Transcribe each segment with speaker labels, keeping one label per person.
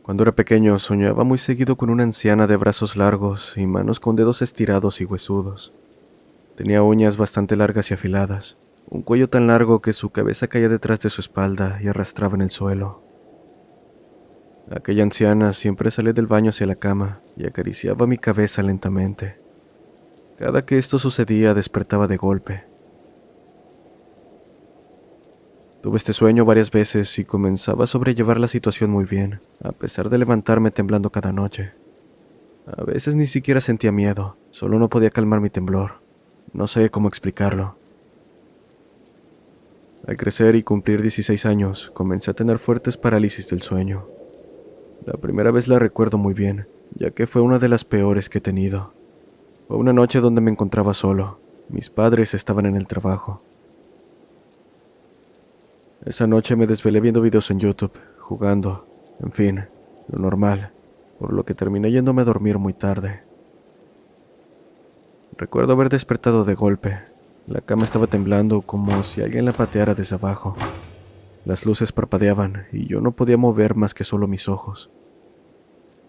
Speaker 1: Cuando era pequeño soñaba muy seguido con una anciana de brazos largos y manos con dedos estirados y huesudos. Tenía uñas bastante largas y afiladas, un cuello tan largo que su cabeza caía detrás de su espalda y arrastraba en el suelo. Aquella anciana siempre salía del baño hacia la cama y acariciaba mi cabeza lentamente. Cada que esto sucedía despertaba de golpe. Tuve este sueño varias veces y comenzaba a sobrellevar la situación muy bien, a pesar de levantarme temblando cada noche. A veces ni siquiera sentía miedo, solo no podía calmar mi temblor. No sé cómo explicarlo. Al crecer y cumplir 16 años, comencé a tener fuertes parálisis del sueño. La primera vez la recuerdo muy bien, ya que fue una de las peores que he tenido. Fue una noche donde me encontraba solo. Mis padres estaban en el trabajo. Esa noche me desvelé viendo videos en YouTube, jugando, en fin, lo normal, por lo que terminé yéndome a dormir muy tarde. Recuerdo haber despertado de golpe. La cama estaba temblando como si alguien la pateara desde abajo. Las luces parpadeaban y yo no podía mover más que solo mis ojos.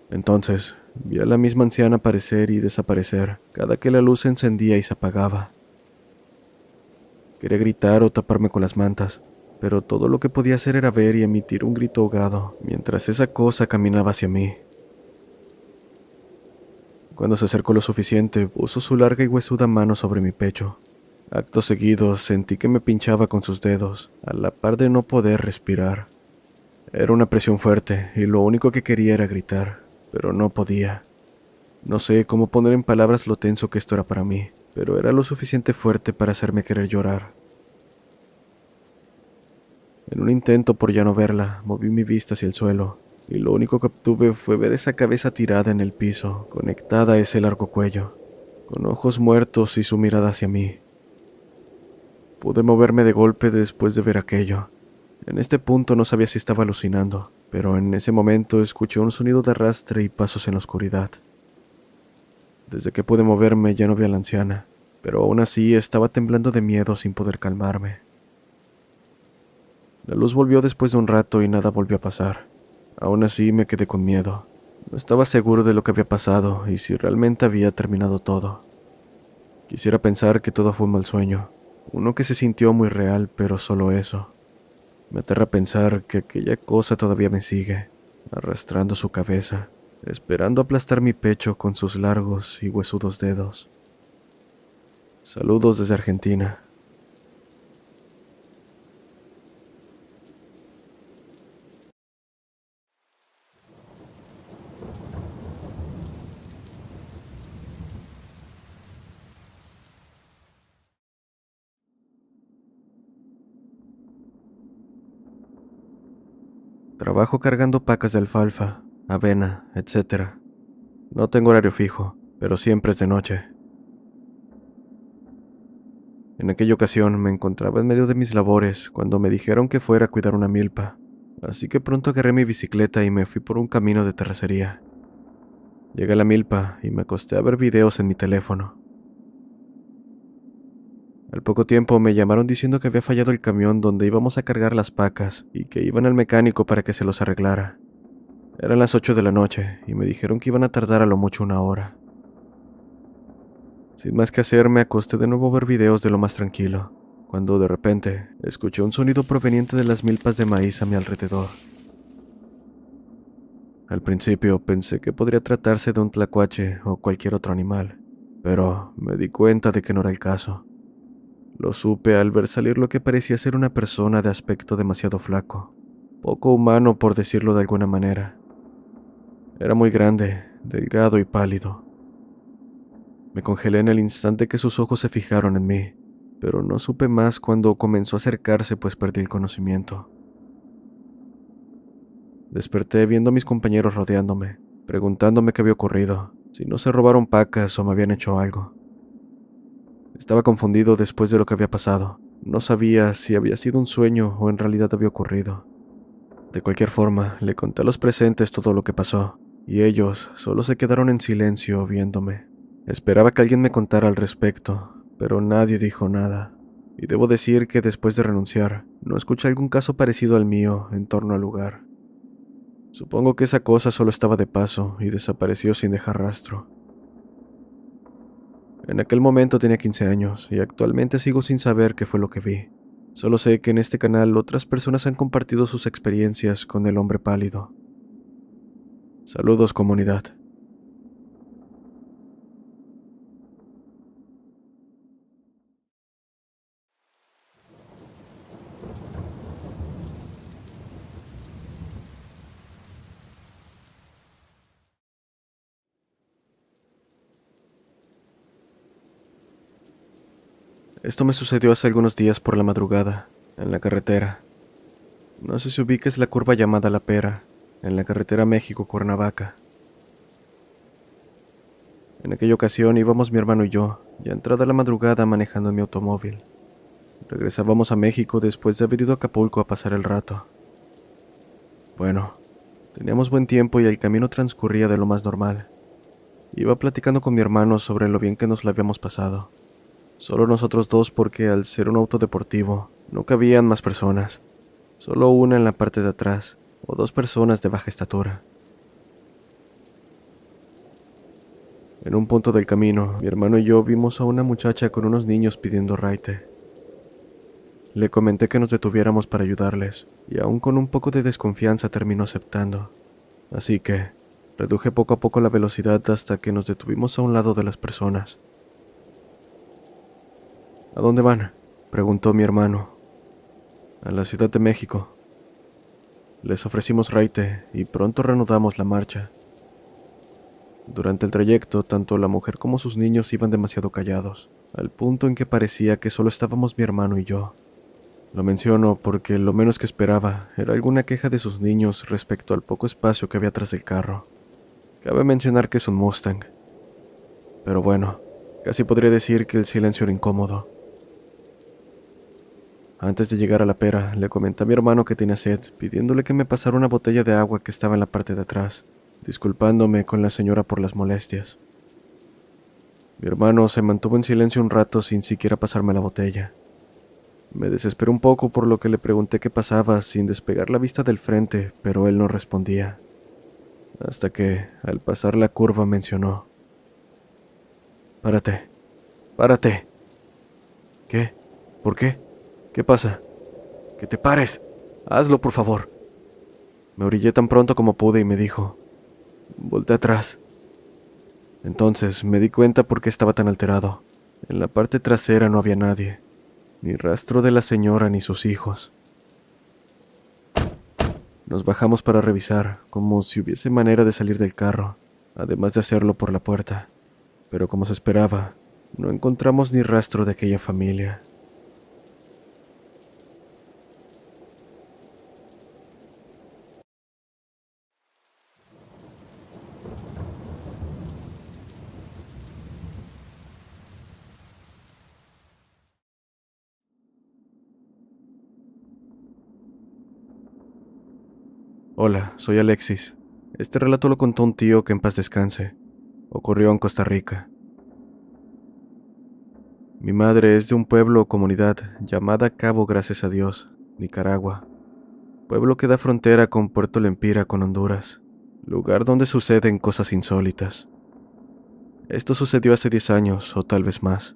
Speaker 1: Entonces, vi a la misma anciana aparecer y desaparecer cada que la luz se encendía y se apagaba. Quería gritar o taparme con las mantas, pero todo lo que podía hacer era ver y emitir un grito ahogado mientras esa cosa caminaba hacia mí. Cuando se acercó lo suficiente, puso su larga y huesuda mano sobre mi pecho. Acto seguido, sentí que me pinchaba con sus dedos, a la par de no poder respirar. Era una presión fuerte y lo único que quería era gritar, pero no podía. No sé cómo poner en palabras lo tenso que esto era para mí, pero era lo suficiente fuerte para hacerme querer llorar. En un intento por ya no verla, moví mi vista hacia el suelo, y lo único que obtuve fue ver esa cabeza tirada en el piso, conectada a ese largo cuello, con ojos muertos y su mirada hacia mí. Pude moverme de golpe después de ver aquello. En este punto no sabía si estaba alucinando, pero en ese momento escuché un sonido de arrastre y pasos en la oscuridad. Desde que pude moverme ya no vi a la anciana, pero aún así estaba temblando de miedo sin poder calmarme. La luz volvió después de un rato y nada volvió a pasar. Aún así me quedé con miedo. No estaba seguro de lo que había pasado y si realmente había terminado todo. Quisiera pensar que todo fue un mal sueño, uno que se sintió muy real, pero solo eso. Me aterra pensar que aquella cosa todavía me sigue, arrastrando su cabeza, esperando aplastar mi pecho con sus largos y huesudos dedos. Saludos desde Argentina. Trabajo cargando pacas de alfalfa, avena, etc. No tengo horario fijo, pero siempre es de noche. En aquella ocasión me encontraba en medio de mis labores cuando me dijeron que fuera a cuidar una milpa, así que pronto agarré mi bicicleta y me fui por un camino de terracería. Llegué a la milpa y me acosté a ver videos en mi teléfono. Al poco tiempo me llamaron diciendo que había fallado el camión donde íbamos a cargar las pacas y que iban al mecánico para que se los arreglara. Eran las 8 de la noche y me dijeron que iban a tardar a lo mucho una hora. Sin más que hacer, me acosté de nuevo a ver videos de lo más tranquilo, cuando de repente escuché un sonido proveniente de las milpas de maíz a mi alrededor. Al principio pensé que podría tratarse de un tlacuache o cualquier otro animal, pero me di cuenta de que no era el caso. Lo supe al ver salir lo que parecía ser una persona de aspecto demasiado flaco, poco humano por decirlo de alguna manera. Era muy grande, delgado y pálido. Me congelé en el instante que sus ojos se fijaron en mí, pero no supe más cuando comenzó a acercarse, pues perdí el conocimiento. Desperté viendo a mis compañeros rodeándome, preguntándome qué había ocurrido, si no se robaron pacas o me habían hecho algo. Estaba confundido después de lo que había pasado. No sabía si había sido un sueño o en realidad había ocurrido. De cualquier forma, le conté a los presentes todo lo que pasó, y ellos solo se quedaron en silencio viéndome. Esperaba que alguien me contara al respecto, pero nadie dijo nada. Y debo decir que después de renunciar, no escuché algún caso parecido al mío en torno al lugar. Supongo que esa cosa solo estaba de paso y desapareció sin dejar rastro. En aquel momento tenía 15 años y actualmente sigo sin saber qué fue lo que vi. Solo sé que en este canal otras personas han compartido sus experiencias con el hombre pálido. Saludos, comunidad. Esto me sucedió hace algunos días por la madrugada, en la carretera. No sé si ubiques la curva llamada La Pera, en la carretera México-Cuernavaca. En aquella ocasión íbamos mi hermano y yo, ya entrada la madrugada manejando en mi automóvil. Regresábamos a México después de haber ido a Acapulco a pasar el rato. Bueno, teníamos buen tiempo y el camino transcurría de lo más normal. Iba platicando con mi hermano sobre lo bien que nos la habíamos pasado. Solo nosotros dos porque al ser un auto deportivo, no cabían más personas. Solo una en la parte de atrás, o dos personas de baja estatura. En un punto del camino, mi hermano y yo vimos a una muchacha con unos niños pidiendo raite. Le comenté que nos detuviéramos para ayudarles, y aún con un poco de desconfianza terminó aceptando. Así que, reduje poco a poco la velocidad hasta que nos detuvimos a un lado de las personas. ¿A dónde van?, preguntó mi hermano. A la Ciudad de México. Les ofrecimos raite y pronto reanudamos la marcha. Durante el trayecto, tanto la mujer como sus niños iban demasiado callados, al punto en que parecía que solo estábamos mi hermano y yo. Lo menciono porque lo menos que esperaba era alguna queja de sus niños respecto al poco espacio que había tras del carro. Cabe mencionar que es un Mustang. Pero bueno, casi podría decir que el silencio era incómodo. Antes de llegar a La Pera, le comenté a mi hermano que tenía sed, pidiéndole que me pasara una botella de agua que estaba en la parte de atrás, disculpándome con la señora por las molestias. Mi hermano se mantuvo en silencio un rato sin siquiera pasarme la botella. Me desesperé un poco por lo que le pregunté qué pasaba sin despegar la vista del frente, pero él no respondía. Hasta que, al pasar la curva, mencionó: «Párate, párate». «¿Qué? ¿Por qué? ¿Qué pasa?» «Que te pares. Hazlo, por favor». Me orillé tan pronto como pude y me dijo: «Voltea atrás». Entonces me di cuenta por qué estaba tan alterado. En la parte trasera no había nadie, ni rastro de la señora ni sus hijos. Nos bajamos para revisar, como si hubiese manera de salir del carro, además de hacerlo por la puerta. Pero como se esperaba, no encontramos ni rastro de aquella familia. Hola, soy Alexis. Este relato lo contó un tío que en paz descanse. Ocurrió en Costa Rica. Mi madre es de un pueblo o comunidad llamada Cabo Gracias a Dios, Nicaragua. Pueblo que da frontera con Puerto Lempira con Honduras, lugar donde suceden cosas insólitas. Esto sucedió hace 10 años o tal vez más.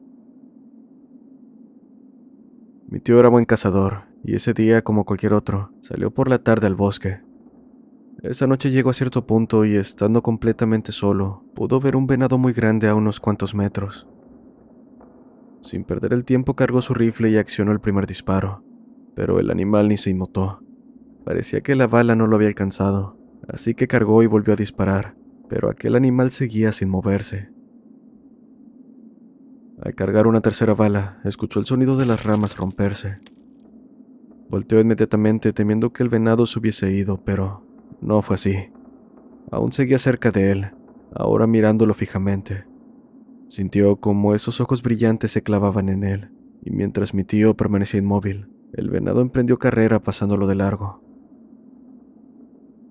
Speaker 1: Mi tío era buen cazador y ese día, como cualquier otro, salió por la tarde al bosque. Esa noche llegó a cierto punto y, estando completamente solo, pudo ver un venado muy grande a unos cuantos metros. Sin perder el tiempo cargó su rifle y accionó el primer disparo, pero el animal ni se inmutó. Parecía que la bala no lo había alcanzado, así que cargó y volvió a disparar, pero aquel animal seguía sin moverse. Al cargar una tercera bala, escuchó el sonido de las ramas romperse. Volteó inmediatamente temiendo que el venado se hubiese ido, pero no fue así. Aún seguía cerca de él, ahora mirándolo fijamente. Sintió como esos ojos brillantes se clavaban en él, y mientras mi tío permanecía inmóvil, el venado emprendió carrera pasándolo de largo.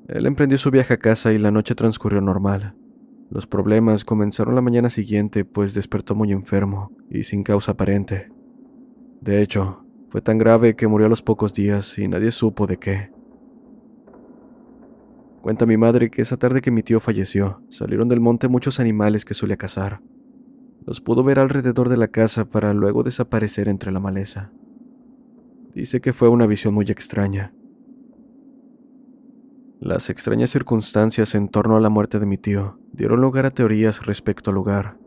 Speaker 1: Él emprendió su viaje a casa y la noche transcurrió normal. Los problemas comenzaron la mañana siguiente, pues despertó muy enfermo y sin causa aparente. De hecho, fue tan grave que murió a los pocos días y nadie supo de qué. Cuenta mi madre que esa tarde que mi tío falleció, salieron del monte muchos animales que solía cazar. Los pudo ver alrededor de la casa para luego desaparecer entre la maleza. Dice que fue una visión muy extraña. Las extrañas circunstancias en torno a la muerte de mi tío dieron lugar a teorías respecto al lugar.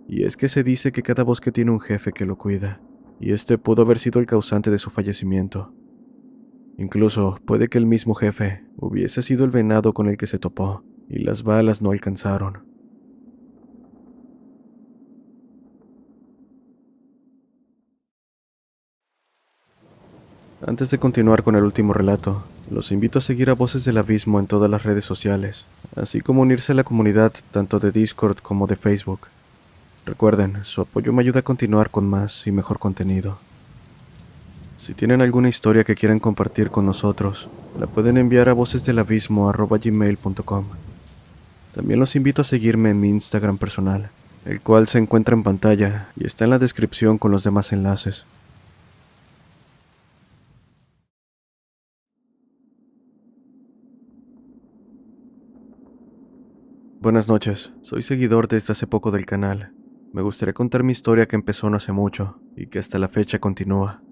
Speaker 1: Y es que se dice que cada bosque tiene un jefe que lo cuida, y este pudo haber sido el causante de su fallecimiento. Incluso puede que el mismo jefe hubiese sido el venado con el que se topó, y las balas no alcanzaron. Antes de continuar con el último relato, los invito a seguir a Voces del Abismo en todas las redes sociales, así como unirse a la comunidad tanto de Discord como de Facebook. Recuerden, su apoyo me ayuda a continuar con más y mejor contenido. Si tienen alguna historia que quieran compartir con nosotros, la pueden enviar a vocesdelabismo@gmail.com. También los invito a seguirme en mi Instagram personal, el cual se encuentra en pantalla y está en la descripción con los demás enlaces. Buenas noches, soy seguidor desde hace poco del canal. Me gustaría contar mi historia que empezó no hace mucho y que hasta la fecha continúa.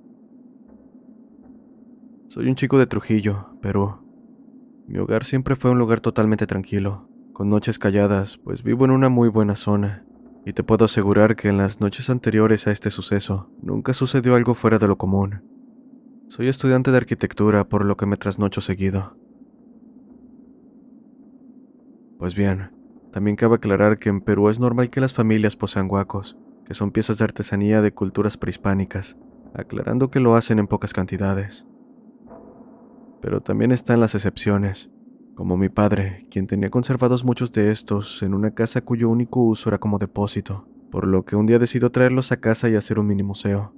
Speaker 1: Soy un chico de Trujillo, Perú. Mi hogar siempre fue un lugar totalmente tranquilo, con noches calladas, pues vivo en una muy buena zona, y te puedo asegurar que en las noches anteriores a este suceso, nunca sucedió algo fuera de lo común. Soy estudiante de arquitectura, por lo que me trasnocho seguido. Pues bien, también cabe aclarar que en Perú es normal que las familias posean huacos, que son piezas de artesanía de culturas prehispánicas, aclarando que lo hacen en pocas cantidades. Pero también están las excepciones, como mi padre, quien tenía conservados muchos de estos en una casa cuyo único uso era como depósito, por lo que un día decidió traerlos a casa y hacer un mini museo.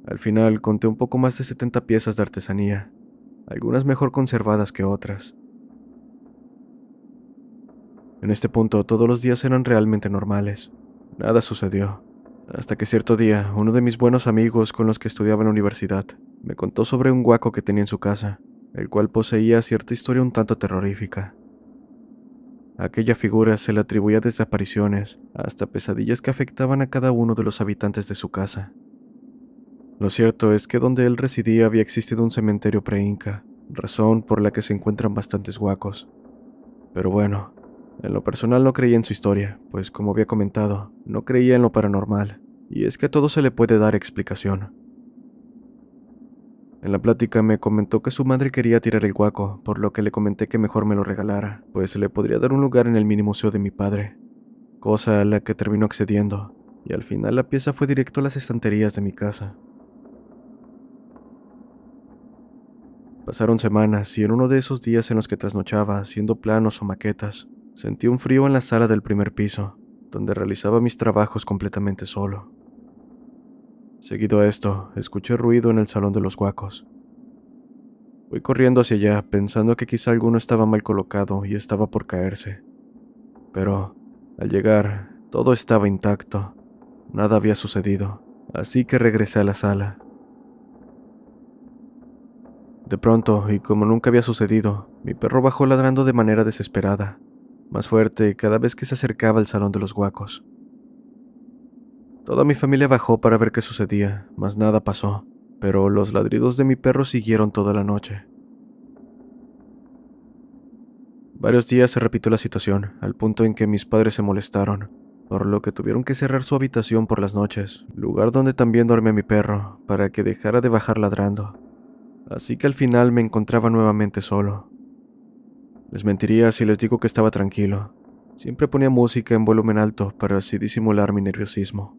Speaker 1: Al final conté un poco más de 70 piezas de artesanía, algunas mejor conservadas que otras. En este punto todos los días eran realmente normales. Nada sucedió, hasta que cierto día uno de mis buenos amigos con los que estudiaba en la universidad me contó sobre un huaco que tenía en su casa, el cual poseía cierta historia un tanto terrorífica. A aquella figura se le atribuía desde apariciones hasta pesadillas que afectaban a cada uno de los habitantes de su casa. Lo cierto es que donde él residía había existido un cementerio pre-inca, razón por la que se encuentran bastantes huacos. Pero bueno, en lo personal no creía en su historia, pues como había comentado, no creía en lo paranormal, y es que a todo se le puede dar explicación. En la plática me comentó que su madre quería tirar el huaco, por lo que le comenté que mejor me lo regalara, pues se le podría dar un lugar en el mini museo de mi padre, cosa a la que terminó accediendo, y al final la pieza fue directo a las estanterías de mi casa. Pasaron semanas y en uno de esos días en los que trasnochaba haciendo planos o maquetas, sentí un frío en la sala del primer piso, donde realizaba mis trabajos completamente solo. Seguido a esto, escuché ruido en el salón de los huacos. Fui corriendo hacia allá, pensando que quizá alguno estaba mal colocado y estaba por caerse. Pero, al llegar, todo estaba intacto. Nada había sucedido, así que regresé a la sala. De pronto, y como nunca había sucedido, mi perro bajó ladrando de manera desesperada, más fuerte cada vez que se acercaba al salón de los huacos. Toda mi familia bajó para ver qué sucedía, mas nada pasó, pero los ladridos de mi perro siguieron toda la noche. Varios días se repitió la situación, al punto en que mis padres se molestaron, por lo que tuvieron que cerrar su habitación por las noches, lugar donde también dormía mi perro, para que dejara de bajar ladrando. Así que al final me encontraba nuevamente solo. Les mentiría si les digo que estaba tranquilo. Siempre ponía música en volumen alto para así disimular mi nerviosismo.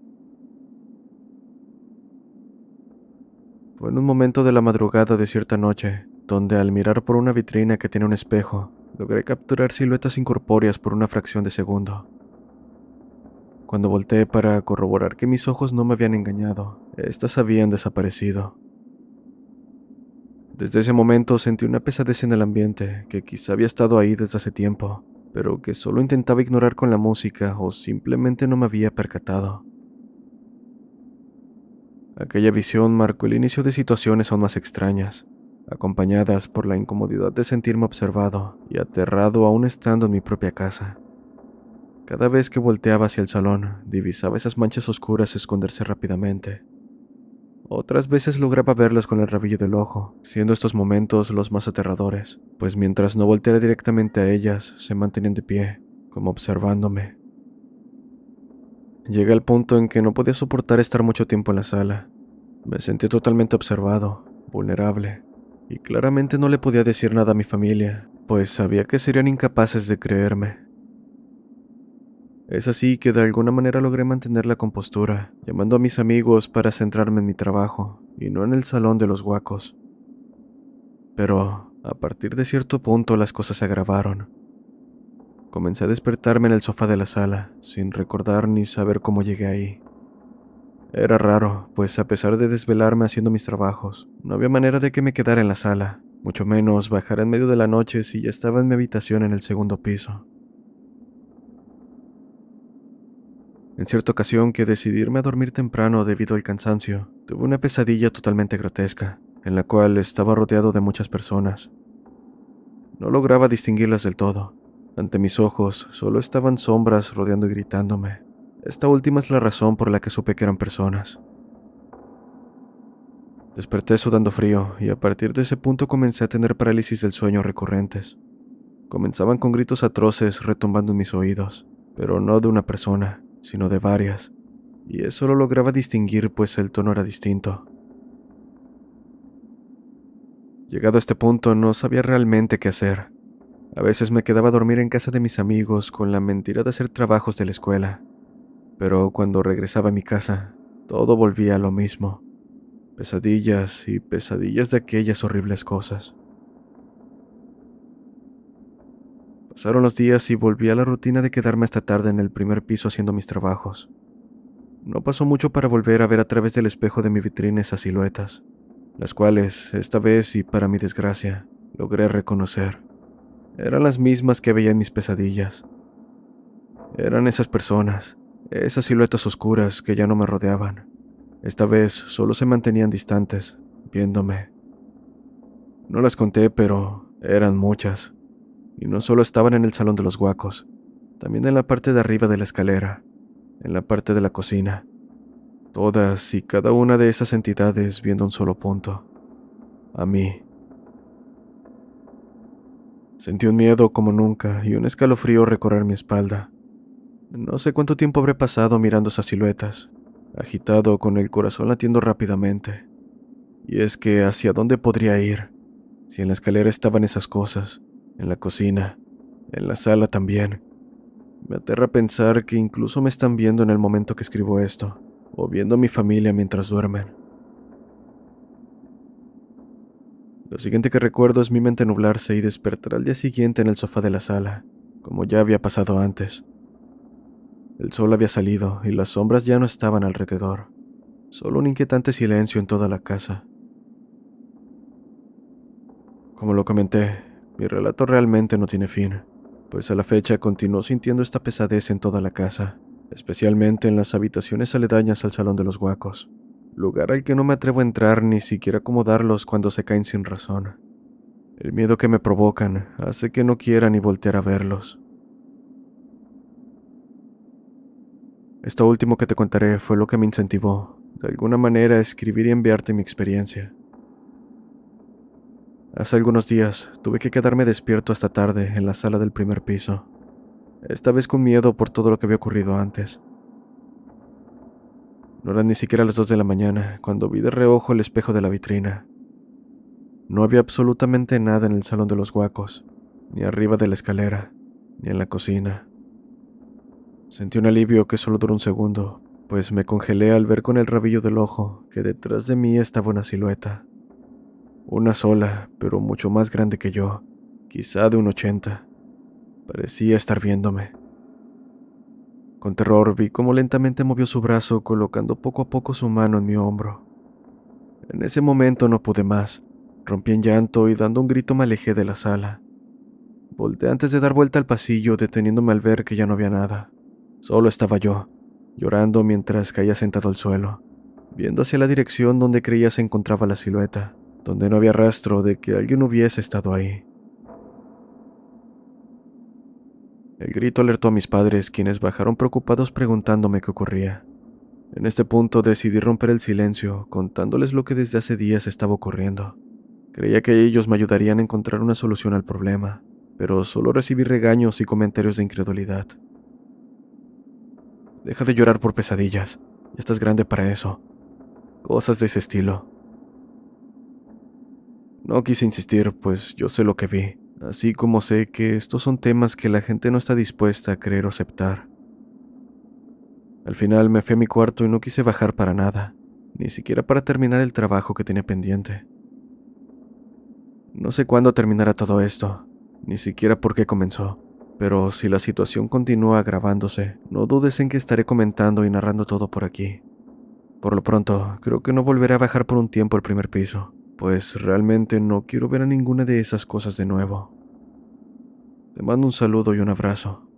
Speaker 1: Fue en un momento de la madrugada de cierta noche, donde al mirar por una vitrina que tiene un espejo, logré capturar siluetas incorpóreas por una fracción de segundo. Cuando volteé para corroborar que mis ojos no me habían engañado, estas habían desaparecido. Desde ese momento sentí una pesadez en el ambiente que quizá había estado ahí desde hace tiempo, pero que solo intentaba ignorar con la música o simplemente no me había percatado. Aquella visión marcó el inicio de situaciones aún más extrañas, acompañadas por la incomodidad de sentirme observado y aterrado aún estando en mi propia casa. Cada vez que volteaba hacia el salón, divisaba esas manchas oscuras esconderse rápidamente. Otras veces lograba verlas con el rabillo del ojo, siendo estos momentos los más aterradores, pues mientras no volteara directamente a ellas, se mantenían de pie, como observándome. Llegué al punto en que no podía soportar estar mucho tiempo en la sala. Me sentí totalmente observado, vulnerable, y claramente no le podía decir nada a mi familia, pues sabía que serían incapaces de creerme. Es así que de alguna manera logré mantener la compostura, llamando a mis amigos para centrarme en mi trabajo, y no en el salón de los guacos. Pero, a partir de cierto punto las cosas se agravaron. Comencé a despertarme en el sofá de la sala, sin recordar ni saber cómo llegué ahí. Era raro, pues a pesar de desvelarme haciendo mis trabajos, no había manera de que me quedara en la sala, mucho menos bajar en medio de la noche si ya estaba en mi habitación en el segundo piso. En cierta ocasión que decidí irme a dormir temprano debido al cansancio, tuve una pesadilla totalmente grotesca, en la cual estaba rodeado de muchas personas. No lograba distinguirlas del todo. Ante mis ojos solo estaban sombras rodeando y gritándome. Esta última es la razón por la que supe que eran personas. Desperté sudando frío y a partir de ese punto comencé a tener parálisis del sueño recurrentes. Comenzaban con gritos atroces retumbando en mis oídos, pero no de una persona, sino de varias, y eso lo lograba distinguir pues el tono era distinto. Llegado a este punto no sabía realmente qué hacer. A veces me quedaba a dormir en casa de mis amigos con la mentira de hacer trabajos de la escuela, pero cuando regresaba a mi casa, todo volvía a lo mismo. Pesadillas y pesadillas de aquellas horribles cosas. Pasaron los días y volví a la rutina de quedarme hasta tarde en el primer piso haciendo mis trabajos. No pasó mucho para volver a ver a través del espejo de mi vitrina esas siluetas, las cuales, esta vez y para mi desgracia, logré reconocer. Eran las mismas que veía en mis pesadillas. Eran esas personas, esas siluetas oscuras que ya no me rodeaban. Esta vez solo se mantenían distantes, viéndome. No las conté, pero eran muchas. Y no solo estaban en el salón de los guacos, también en la parte de arriba de la escalera, en la parte de la cocina. Todas y cada una de esas entidades viendo un solo punto. A mí. Sentí un miedo como nunca y un escalofrío recorrer mi espalda. No sé cuánto tiempo habré pasado mirando esas siluetas, agitado con el corazón latiendo rápidamente. Y es que ¿hacia dónde podría ir? Si en la escalera estaban esas cosas, en la cocina, en la sala también. Me aterra pensar que incluso me están viendo en el momento que escribo esto, o viendo a mi familia mientras duermen. Lo siguiente que recuerdo es mi mente nublarse y despertar al día siguiente en el sofá de la sala, como ya había pasado antes. El sol había salido y las sombras ya no estaban alrededor, solo un inquietante silencio en toda la casa. Como lo comenté, mi relato realmente no tiene fin, pues a la fecha continúo sintiendo esta pesadez en toda la casa, especialmente en las habitaciones aledañas al salón de los guacos, lugar al que no me atrevo a entrar ni siquiera acomodarlos cuando se caen sin razón. El miedo que me provocan hace que no quiera ni voltear a verlos. Esto último que te contaré fue lo que me incentivó, de alguna manera, a escribir y enviarte mi experiencia. Hace algunos días tuve que quedarme despierto hasta tarde en la sala del primer piso, esta vez con miedo por todo lo que había ocurrido antes. No eran ni siquiera las 2 de la mañana cuando vi de reojo el espejo de la vitrina. No había absolutamente nada en el salón de los guacos, ni arriba de la escalera, ni en la cocina. Sentí un alivio que solo duró un segundo, pues me congelé al ver con el rabillo del ojo que detrás de mí estaba una silueta. Una sola, pero mucho más grande que yo, quizá de un 80. Parecía estar viéndome. Con terror vi cómo lentamente movió su brazo colocando poco a poco su mano en mi hombro. En ese momento no pude más. Rompí en llanto y dando un grito me alejé de la sala. Volteé antes de dar vuelta al pasillo, deteniéndome al ver que ya no había nada. Solo estaba yo, llorando mientras caía sentado al suelo, viendo hacia la dirección donde creía se encontraba la silueta. donde no había rastro de que alguien hubiese estado ahí. El grito alertó a mis padres, quienes bajaron preocupados preguntándome qué ocurría. En este punto decidí romper el silencio, contándoles lo que desde hace días estaba ocurriendo. Creía que ellos me ayudarían a encontrar una solución al problema, pero solo recibí regaños y comentarios de incredulidad. Deja de llorar por pesadillas, ya estás grande para eso. Cosas de ese estilo. No quise insistir, pues yo sé lo que vi, así como sé que estos son temas que la gente no está dispuesta a creer o aceptar. Al final me fui a mi cuarto y no quise bajar para nada, ni siquiera para terminar el trabajo que tenía pendiente. No sé cuándo terminará todo esto, ni siquiera por qué comenzó, pero si la situación continúa agravándose, no dudes en que estaré comentando y narrando todo por aquí. Por lo pronto, creo que no volveré a bajar por un tiempo al primer piso, pues realmente no quiero ver a ninguna de esas cosas de nuevo. Te mando un saludo y un abrazo.